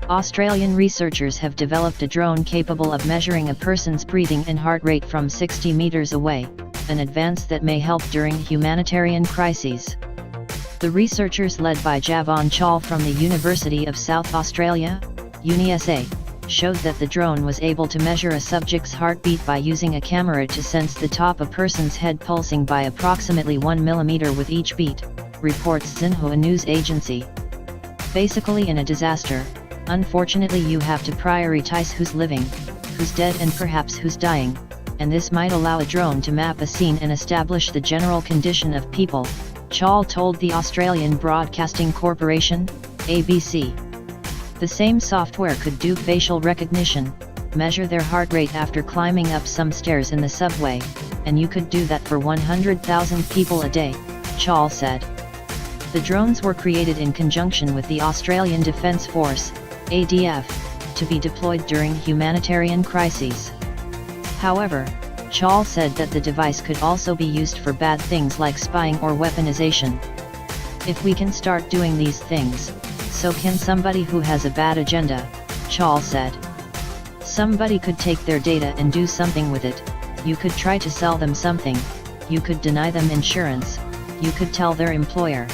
Australian researchers have developed a drone capable of measuring a person's breathing and heart rate from 60 meters away, an advance that may help during humanitarian crises. The researchers, led by Javaan Chahl from the University of South Australia, UniSA, showed that the drone was able to measure a subject's heartbeat by using a camera to sense the top of a person's head pulsing by approximately 1 millimeter with each beat, reports Xinhua news agency. Basically, in a disaster, unfortunately you have to prioritize who's living, who's dead, and perhaps who's dying, and this might allow a drone to map a scene and establish the general condition of people, Chahl told the Australian Broadcasting Corporation, ABC. The same software could do facial recognition, measure their heart rate after climbing up some stairs in the subway, and you could do that for 100,000 people a day, Chahl said. The drones were created in conjunction with the Australian Defence Force, ADF, to be deployed during humanitarian crises. However, Chahl said that the device could also be used for bad things like spying or weaponization. If we can start doing these things, so can somebody who has a bad agenda, Chahl said. Somebody could take their data and do something with it. You could try to sell them something, you could deny them insurance, you could tell their employer,